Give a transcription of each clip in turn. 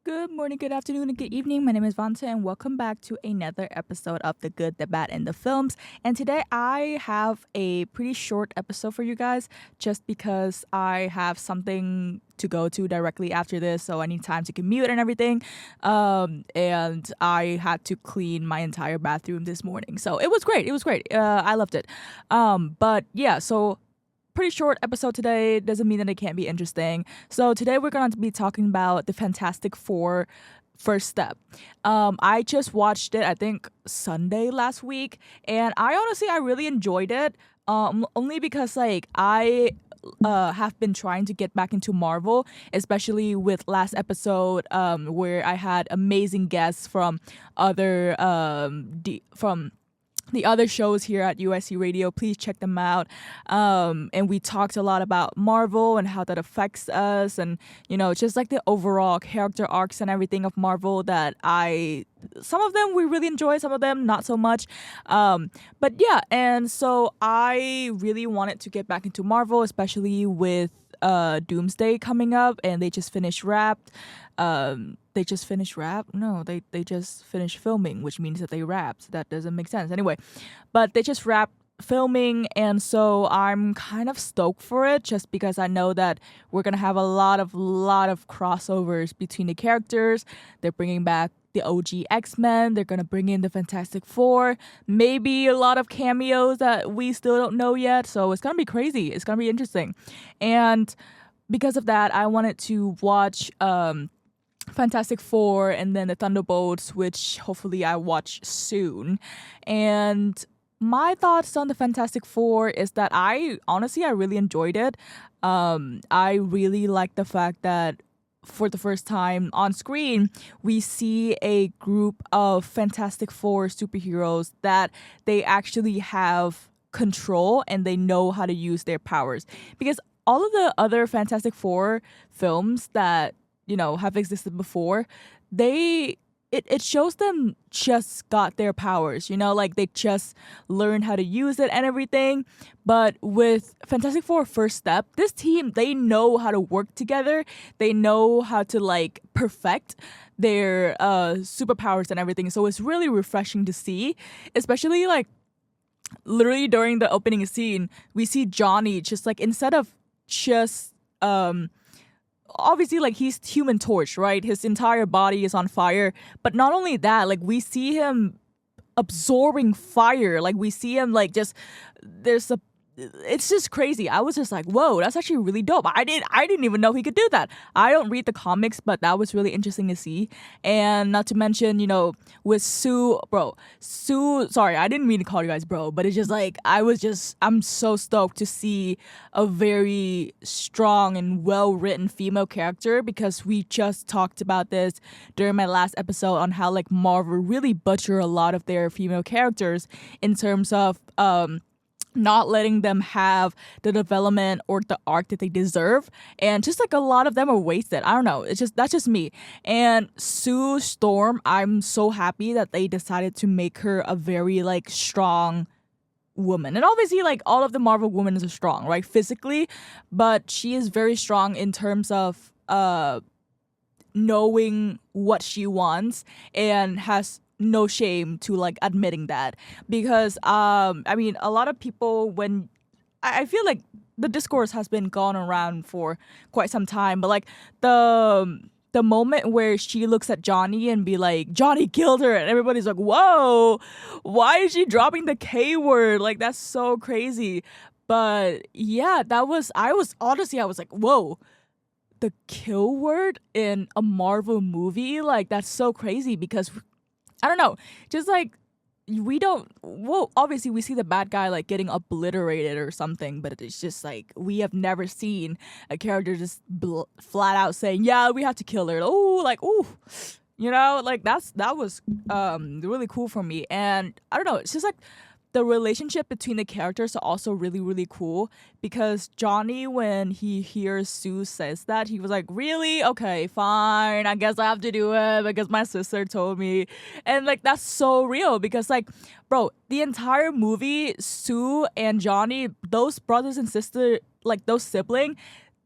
Good morning, good afternoon, and good evening. My name is Vanta, and welcome back to another episode of The Good, the Bad, and the Films. And today I have a pretty short episode for you guys just because I have something to go to directly after this, so I need time to commute and everything. And I had to clean my entire bathroom this morning. So it was great. It was great. I loved it. But yeah, so pretty short episode today doesn't mean that it can't be interesting. So today we're going to be talking about the Fantastic Four first step. I just watched it, I think Sunday last week, and I really enjoyed it. Only because I have been trying to get back into Marvel, especially with last episode where I had amazing guests from other from the other shows here at UIC Radio. Please check them out. And we talked a lot about Marvel and how that affects us, and just like the overall character arcs and everything of Marvel that some of them we really enjoy, some of them not so much. But yeah, and so I really wanted to get back into Marvel, especially with Doomsday coming up, and they just finished Wrapped. They just finished rap? No, they just finished filming, which means that they wrapped. That doesn't make sense. Anyway, but they just wrapped filming, and so I'm kind of stoked for it just because I know that we're gonna have a lot of crossovers between the characters. They're bringing back the OG X-Men. They're gonna bring in the Fantastic Four. Maybe a lot of cameos that we still don't know yet. So it's gonna be crazy. It's gonna be interesting, and because of that, I wanted to watch Fantastic Four and then the Thunderbolts, which hopefully I watch soon. And my thoughts on the Fantastic Four is that I really enjoyed it. I really like the fact that for the first time on screen, we see a group of Fantastic Four superheroes that they actually have control and they know how to use their powers. Because all of the other Fantastic Four films that have existed before, it shows them just got their powers, like they just learned how to use it and everything. But with Fantastic Four First Step, this team, they know how to work together. They know how to perfect their superpowers and everything. So it's really refreshing to see, especially literally during the opening scene, we see Johnny just instead of just obviously he's Human Torch, right? His entire body is on fire, but not only that, we see him absorbing fire. We see him it's just crazy. I was just like, whoa, that's actually really dope. I didn't even know he could do that. I don't read the comics, but that was really interesting to see. And not to mention, with Sue, sorry, I didn't mean to call you guys bro, but it's just I'm so stoked to see a very strong and well-written female character, because we just talked about this during my last episode on how Marvel really butcher a lot of their female characters in terms of not letting them have the development or the arc that they deserve, and just a lot of them are wasted. I don't know, that's just me. And Sue Storm, I'm so happy that they decided to make her a very strong woman. And obviously all of the Marvel women are strong, right, physically, but she is very strong in terms of knowing what she wants and has no shame to admitting that. Because a lot of people, when I feel the discourse has been gone around for quite some time, but the moment where she looks at Johnny and be like, Johnny killed her, and everybody's like, whoa, why is she dropping the K word? That's so crazy. But yeah, I was like, whoa, the kill word in a Marvel movie, that's so crazy. Because I don't know, just obviously we see the bad guy getting obliterated or something, but it's just we have never seen a character just flat out saying, yeah, we have to kill her. That was really cool for me. And I don't know, it's just the relationship between the characters are also really, really cool, because Johnny, when he hears Sue says that, he was like, really? Okay, fine. I guess I have to do it because my sister told me. And that's so real, because bro, the entire movie, Sue and Johnny, those brothers and sisters, those siblings,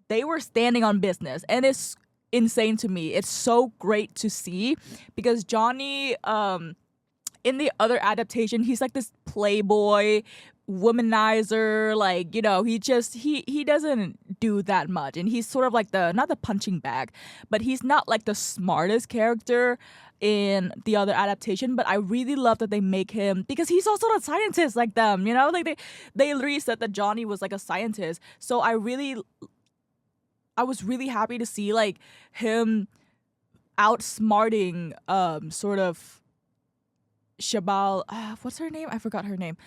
they were standing on business. And it's insane to me. It's so great to see because Johnny in the other adaptation, he's like this playboy womanizer, like, you know, he doesn't do that much, and he's sort of like the, not the punching bag, but he's not like the smartest character in the other adaptation. But I really love that they make him, because he's also a scientist like them, you know, like they literally said that Johnny was like a scientist. So I was really happy to see like him outsmarting sort of Shabal, what's her name? I forgot her name.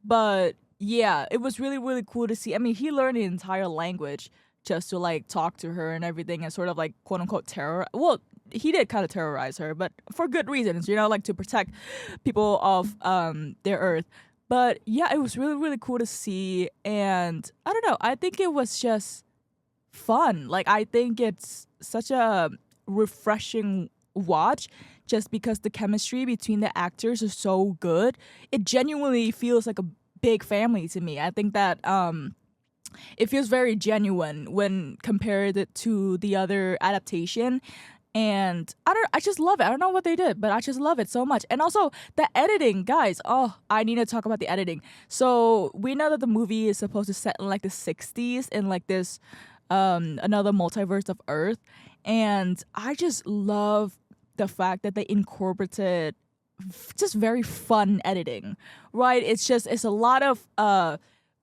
But yeah, it was really, really cool to see. I mean, he learned the entire language just to like talk to her and everything, and sort of like quote unquote terror. Well, he did kind of terrorize her, but for good reasons, you know, like to protect people of their Earth. But yeah, it was really, really cool to see. And I don't know, I think it was just fun. Like, I think it's such a refreshing watch just because the chemistry between the actors is so good. It genuinely feels like a big family to me. I think that it feels very genuine when compared it to the other adaptation. And I just love it. I don't know what they did, but I just love it so much. And also the editing, guys. Oh, I need to talk about the editing. So we know that the movie is supposed to set in like the 60s in like this another multiverse of Earth. And I just love the fact that they incorporated just very fun editing, right? It's a lot of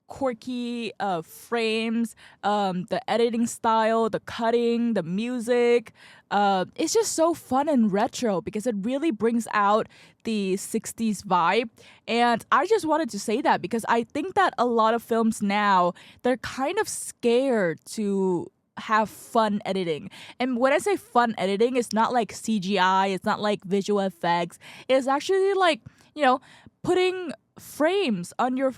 quirky frames, the editing style, the cutting, the music. It's just so fun and retro because it really brings out the 60s vibe. And I just wanted to say that because I think that a lot of films now, they're kind of scared to have fun editing. And when I say fun editing, it's not like CGI, it's not like visual effects. It's actually like, you know, putting frames on your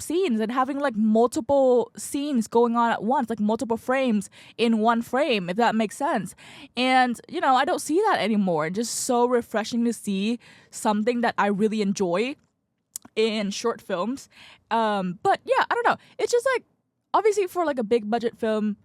scenes and having like multiple scenes going on at once, like multiple frames in one frame, if that makes sense. And, you know, I don't see that anymore. And just so refreshing to see something that I really enjoy in short films. But yeah, I don't know. It's just like, obviously for like a big budget film,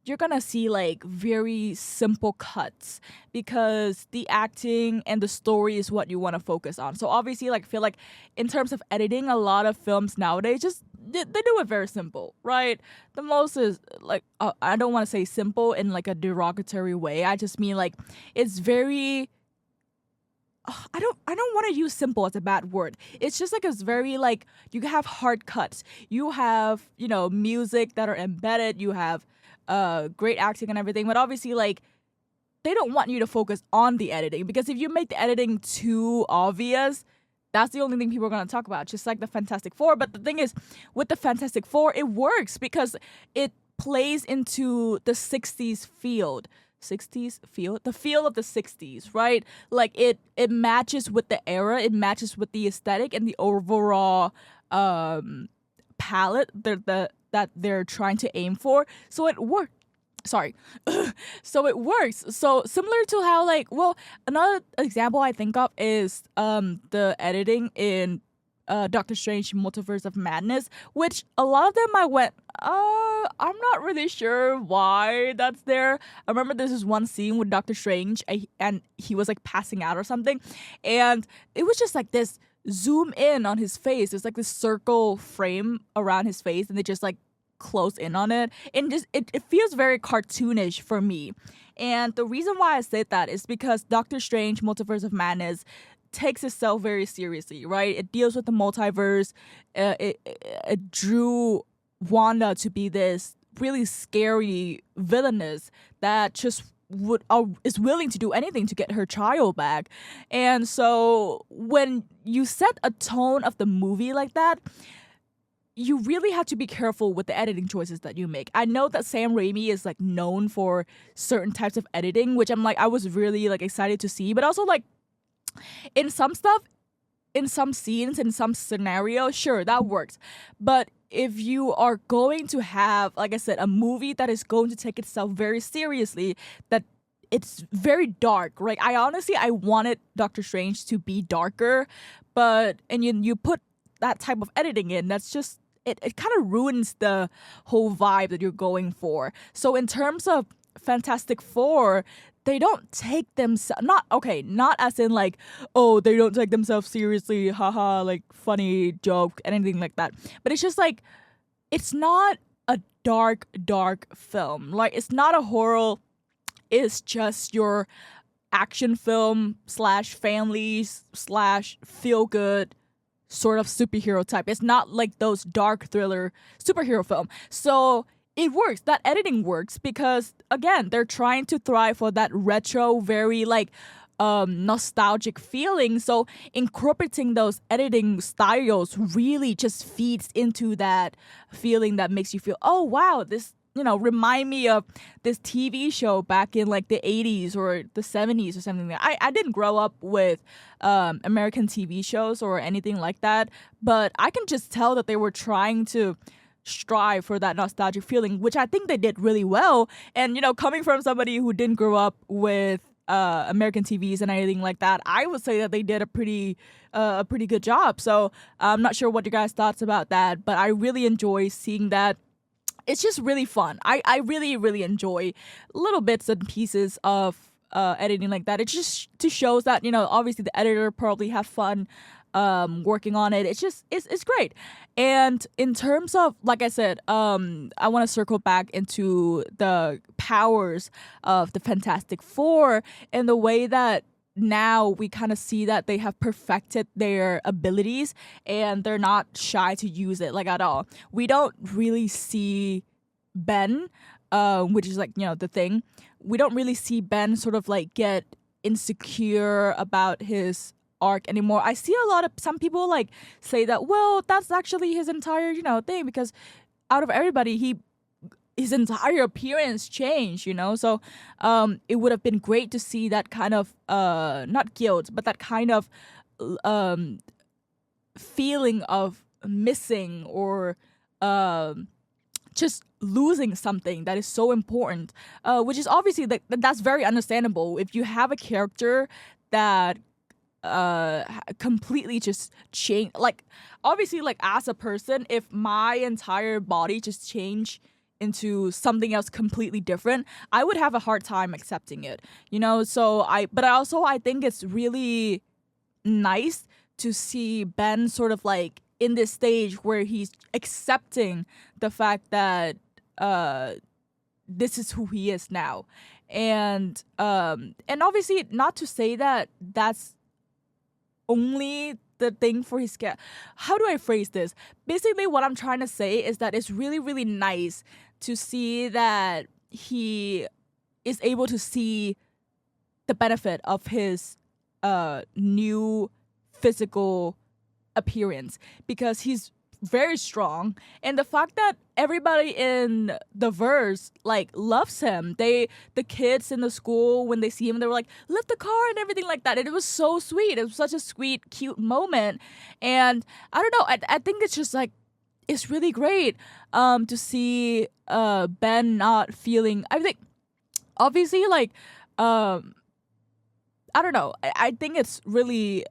you're gonna see like very simple cuts because the acting and the story is what you want to focus on. So obviously, like, I feel like in terms of editing, a lot of films nowadays just they do it very simple, right? The most is like I don't want to say simple in like a derogatory way. I just mean like it's very. I don't want to use simple as a bad word. It's just like it's very like you have hard cuts. You have, you know, music that are embedded. You have great acting and everything. But obviously, like, they don't want you to focus on the editing because if you make the editing too obvious, that's the only thing people are going to talk about, just like the Fantastic Four. But the thing is, with the Fantastic Four, it works because it plays into the 60s field. The feel of the 60s, right? Like it matches with the era, it matches with the aesthetic and the overall palette that they're trying to aim for. So it worked. Sorry. So it works. So similar to how, like, well, another example I think of is the editing in Doctor Strange Multiverse of Madness, which a lot of them I went, I'm not really sure why that's there. I remember there's this one scene with Doctor Strange and he was like passing out or something, and it was just like this zoom in on his face. There's like this circle frame around his face and they just like close in on it, and just it feels very cartoonish for me. And the reason why I said that is because Doctor Strange Multiverse of Madness takes itself very seriously, right? It deals with the multiverse. It drew Wanda to be this really scary villainess that just is willing to do anything to get her child back. And so when you set a tone of the movie like that, you really have to be careful with the editing choices that you make. I know that Sam Raimi is like known for certain types of editing, which I'm like, I was really like excited to see, but also like in some stuff, in some scenes, in some scenarios, sure, that works. But if you are going to have, like I said, a movie that is going to take itself very seriously, that it's very dark, right? I wanted Doctor Strange to be darker, and you put that type of editing in, that's just, it kind of ruins the whole vibe that you're going for. So in terms of Fantastic Four, they don't take themselves not as in like, oh, they don't take themselves seriously, haha, like funny joke, anything like that. But it's just like, it's not a dark film. Like, it's not a horror. It's just your action film slash families slash feel good sort of superhero type. It's not like those dark thriller superhero film. So it works. That editing works because, again, they're trying to thrive for that retro, very like nostalgic feeling. So incorporating those editing styles really just feeds into that feeling that makes you feel, oh wow, this, remind me of this TV show back in like the 80s or the 70s or something. I didn't grow up with American TV shows or anything like that, but I can just tell that they were trying to strive for that nostalgic feeling, which I think they did really well. And, coming from somebody who didn't grow up with American TVs and anything like that, I would say that they did a pretty good job. So I'm not sure what you guys' thoughts about that, but I really enjoy seeing that. It's just really fun. I really, really enjoy little bits and pieces of editing like that. It just to shows that, obviously the editor probably have fun working on it. It's great. And in terms of, like I said, I want to circle back into the powers of the Fantastic Four and the way that now we kind of see that they have perfected their abilities and they're not shy to use it, like, at all. We don't really see Ben, which is like, the thing. We don't really see Ben sort of like get insecure about his arc anymore. I see some people like say that, well, that's actually his entire, thing, because out of everybody, his entire appearance changed, so it would have been great to see that kind of not guilt, but that kind of feeling of missing or just losing something that is so important, which is obviously that's very understandable. If you have a character that completely just change, like, obviously, like, as a person, if my entire body just changed into something else completely different, I would have a hard time accepting it, so I think it's really nice to see Ben sort of like in this stage where he's accepting the fact that this is who he is now. And obviously, not to say that that's only the thing for his how do I phrase this? Basically, what I'm trying to say is that it's really, really nice to see that he is able to see the benefit of his new physical appearance, because he's very strong, and the fact that everybody in the verse like loves him. The kids in the school, when they see him, they were like, lift the car and everything like that. And it was so sweet. It was such a sweet, cute moment. And I don't know, I think it's just like, it's really great to see Ben not feeling, I think obviously, like, I don't know, I think it's really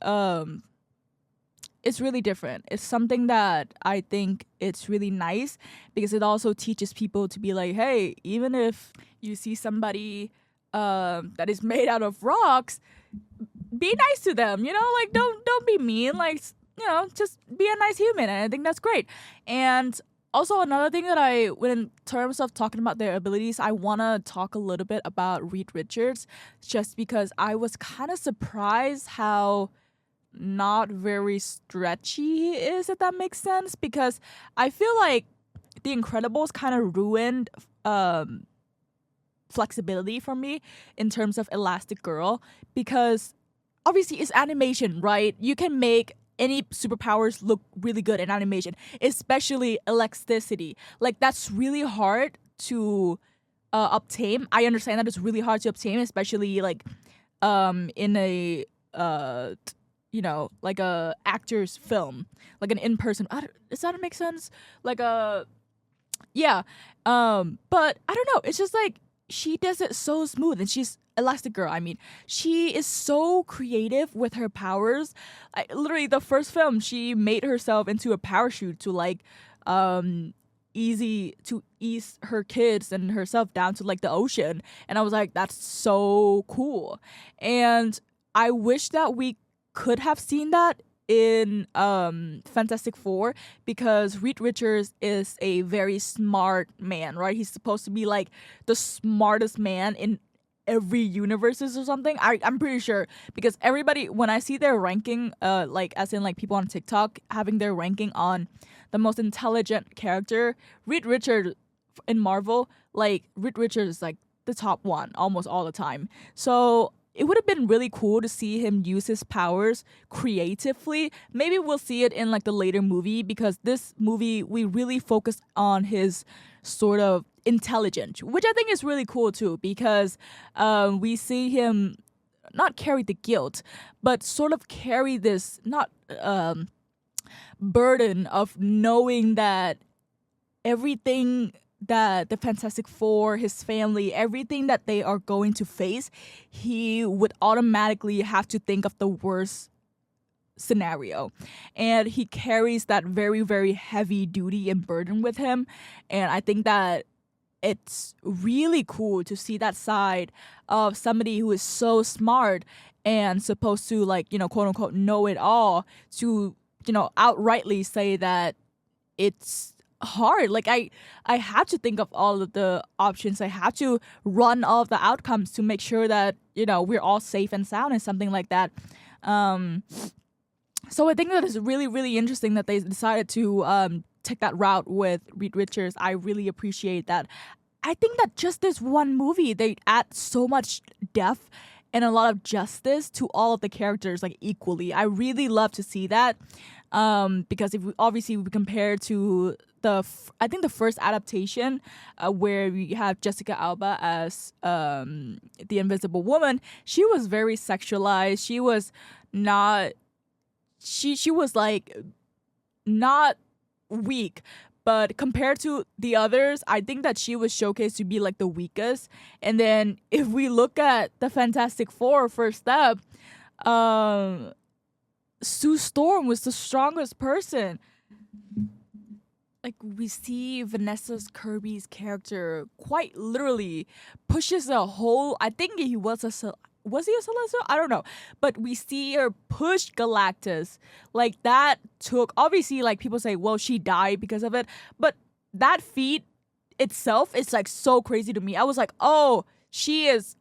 different. It's something that I think it's really nice, because it also teaches people to be like, hey, even if you see somebody that is made out of rocks, be nice to them, like, don't be mean, like, just be a nice human. And I think that's great. And also, another thing that in terms of talking about their abilities, I want to talk a little bit about Reed Richards, just because I was kind of surprised how not very stretchy he is, if that makes sense, because I feel like The Incredibles kind of ruined flexibility for me in terms of Elastic Girl, because obviously it's animation, right? You can make any superpowers look really good in animation, especially elasticity. Like, that's really hard to obtain. I understand that it's really hard to obtain, especially like in a like a actor's film, like an in-person. Does that make sense? Like yeah. But I don't know. It's just like, she does it so smooth, and she's Elastic Girl. I mean, she is so creative with her powers. Literally, the first film, she made herself into a parachute to like easy to ease her kids and herself down to like the ocean. And I was like, that's so cool. And I wish that we could have seen that in Fantastic Four, because Reed Richards is a very smart man, right? He's supposed to be like the smartest man in every universes or something. I'm pretty sure, because everybody, when I see their ranking, like as in like people on TikTok having their ranking on the most intelligent character, Reed Richards in Marvel, like Reed Richards is like the top one almost all the time. So it would have been really cool to see him use his powers creatively. Maybe we'll see it in like the later movie, because this movie we really focus on his sort of intelligence, which I think is really cool too, because we see him not carry the guilt, but sort of carry this not burden of knowing that everything that the Fantastic Four, his family, everything that they are going to face, he would automatically have to think of the worst scenario. And he carries that very, very heavy duty and burden with him. And I think that it's really cool to see that side of somebody who is so smart and supposed to, like, you know, quote unquote, know it all, to, you know, outrightly say that it's hard. Like I had to think of all of the options. I had to run all of the outcomes to make sure that, you know, we're all safe and sound and something like that. So I think that it's really, really interesting that they decided to take that route with Reed Richards. I really appreciate that. I think that just this one movie, they add so much depth and a lot of justice to all of the characters, like, equally. I really love to see that, because if we compare to I think the first adaptation, where we have Jessica Alba as the Invisible Woman, she was very sexualized. She was not. She was like not weak, but compared to the others, I think that she was showcased to be like the weakest. And then if we look at the Fantastic Four first step, Sue Storm was the strongest person. Like, we see Vanessa Kirby's character quite literally pushes a whole, I think he was he a Celestial? I don't know. But we see her push Galactus. Like, that took, obviously, like, people say, well, she died because of it. But that feat itself is, like, so crazy to me. I was like, she is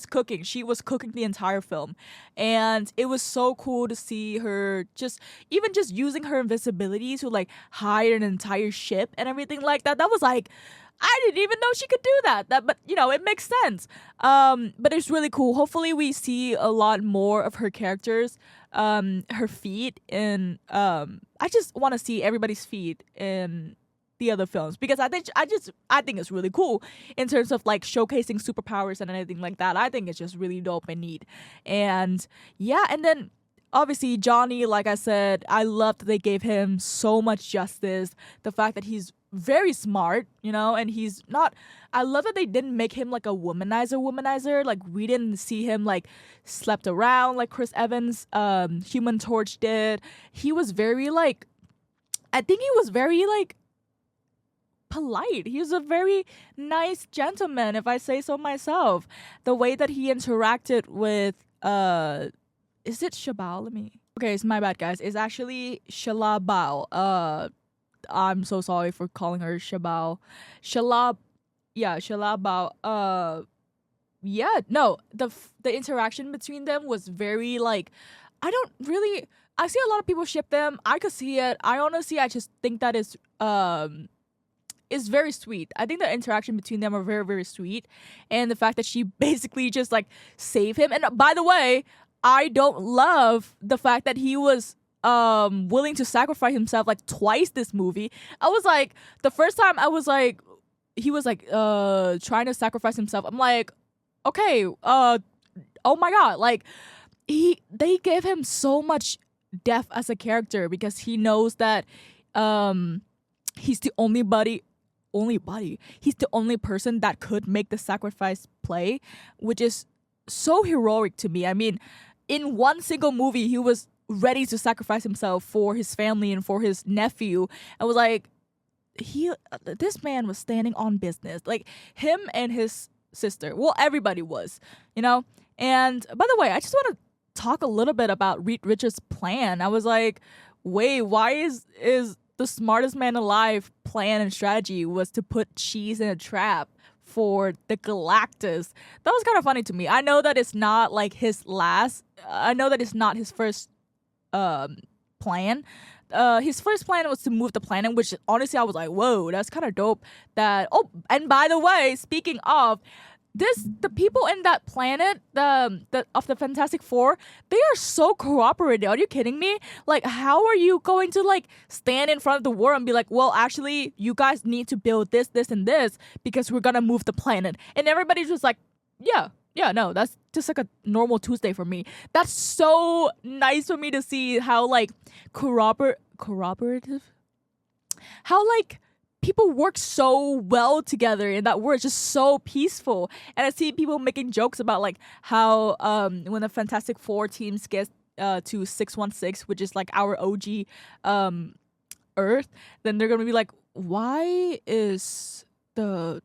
cooking. She was cooking the entire film. And it was so cool to see her just using her invisibility to, like, hide an entire ship and everything like that. That was like, I didn't even know she could do that. But you know, it makes sense. But it's really cool. Hopefully we see a lot more of her characters, her feet, and I just want to see everybody's feet in the other films, because I think it's really cool in terms of, like, showcasing superpowers and anything like that. I think it's just really dope and neat. And yeah, and then obviously Johnny, like I said, I loved that they gave him so much justice. The fact that he's very smart, you know, and he's not, I love that they didn't make him like a womanizer. Like, we didn't see him like slept around like Chris Evans, Human Torch did. He was very, like, I think he was very, like, polite. He was a very nice gentleman, if I say so myself. The way that he interacted with is it Shabao? Okay, it's my bad, guys. It's actually Shalabao. I'm so sorry for calling her Shabao. Shalabao. Yeah, no, the interaction between them was very, like, I see a lot of people ship them. I could see it. I just think that is very sweet. I think the interaction between them are very, very sweet. And the fact that she basically just, like, saved him. And by the way, I don't love the fact that he was willing to sacrifice himself, like, twice this movie. I was like, the first time I was like, he was like trying to sacrifice himself. I'm like, okay, oh my god, like, they gave him so much depth as a character, because he knows that he's the he's the only person that could make the sacrifice play, which is so heroic to me. I mean, in one single movie, he was ready to sacrifice himself for his family and for his nephew. I was like, this man was standing on business. Like him and his sister. Well, everybody was, you know? And by the way, I just want to talk a little bit about Reed Richards' plan. I was like, wait, why is the smartest man alive plan and strategy was to put cheese in a trap for the Galactus? That was kind of funny to me. I know that it's not like his last. I know that it's not his first plan. His first plan was to move the planet, which honestly I was like, whoa, that's kind of dope. That and by the way, speaking of this, the people in that planet, the of the Fantastic Four, they are so cooperative. Are you kidding me? Like, how are you going to like stand in front of the war and be like, well, actually, you guys need to build this, this, and this because we're gonna move the planet, and everybody's just like, yeah. Yeah, no, that's just like a normal Tuesday for me. That's so nice for me to see how like corroborative, how like people work so well together and that we're just so peaceful. And I see people making jokes about like how when the Fantastic Four teams get to 616, which is like our OG Earth, then they're gonna be like, why is the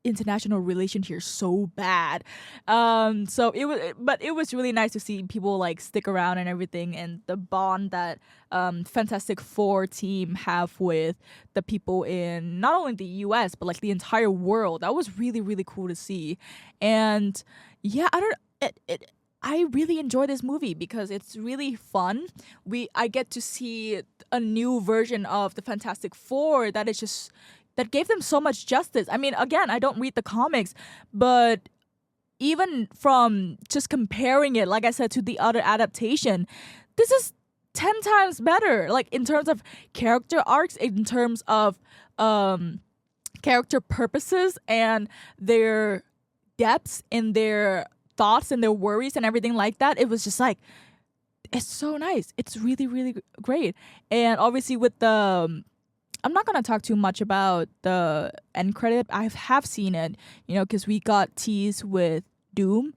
international relation here so bad? So it was really nice to see people like stick around and everything, and the bond that Fantastic Four team have with the people in not only the US but like the entire world. That was really, really cool to see. And yeah, I really enjoy this movie because it's really fun. I get to see a new version of the Fantastic Four that gave them so much justice. I mean, again, I don't read the comics, but even from just comparing it, like I said, to the other adaptation, this is 10 times better. Like in terms of character arcs, in terms of character purposes and their depths in their thoughts and their worries and everything like that. It was just like, it's so nice. It's really, really great. And obviously with the I'm not going to talk too much about the end credit. I have seen it, because we got teased with Doom.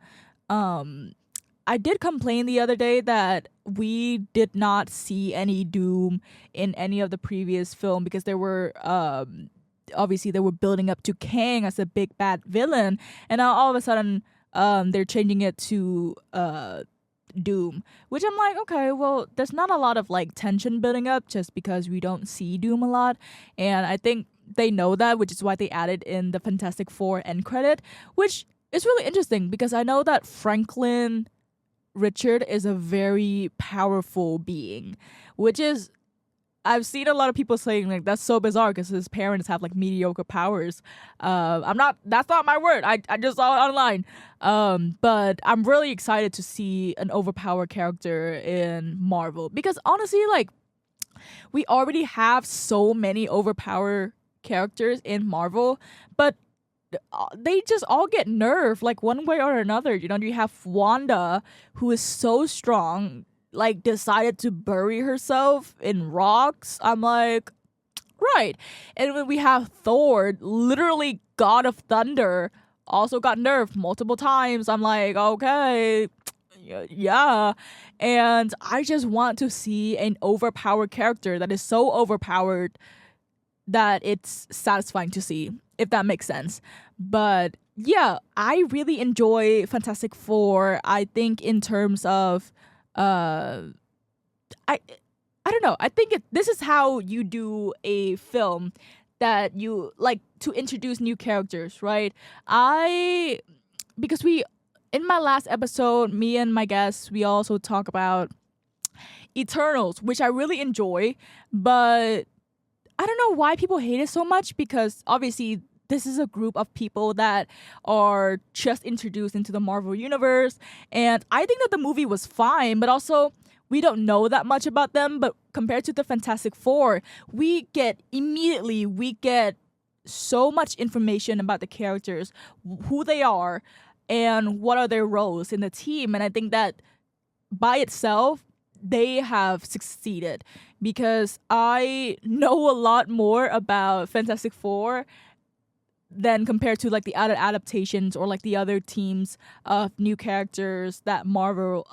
I did complain the other day that we did not see any Doom in any of the previous film because there were obviously they were building up to Kang as a big bad villain, and now all of a sudden they're changing it to Doom, which I'm like, okay, well, there's not a lot of like tension building up just because we don't see Doom a lot, and I think they know that, which is why they added in the Fantastic Four end credit, which is really interesting because I know that Franklin Richard is a very powerful being, which is, I've seen a lot of people saying like that's so bizarre because his parents have like mediocre powers. That's not my word. I just saw it online. But I'm really excited to see an overpowered character in Marvel because honestly, like, we already have so many overpowered characters in Marvel, but they just all get nerfed like one way or another. You have Wanda, who is so strong, like decided to bury herself in rocks. I'm like, right. And when we have Thor, literally God of Thunder, also got nerfed multiple times. I'm like, okay, yeah. And I just want to see an overpowered character that is so overpowered that it's satisfying to see, if that makes sense. But yeah, I really enjoy Fantastic Four. I think in terms of I don't know. I think this is how you do a film that you like to introduce new characters, right? Because in my last episode, me and my guests, we also talk about Eternals, which I really enjoy, but I don't know why people hate it so much because obviously this is a group of people that are just introduced into the Marvel Universe. And I think that the movie was fine, but also we don't know that much about them. But compared to the Fantastic Four, we get so much information about the characters, who they are, and what are their roles in the team. And I think that by itself, they have succeeded because I know a lot more about Fantastic Four than compared to like the other adaptations or like the other teams of new characters that Marvel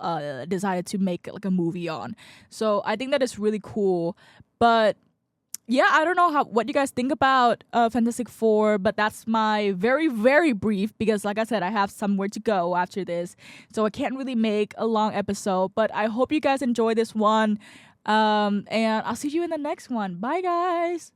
decided to make like a movie on. So I think that is really cool. But yeah, I don't know what you guys think about Fantastic Four, but that's my very, very brief, because like I said, I have somewhere to go after this. So I can't really make a long episode, but I hope you guys enjoy this one. And I'll see you in the next one. Bye guys.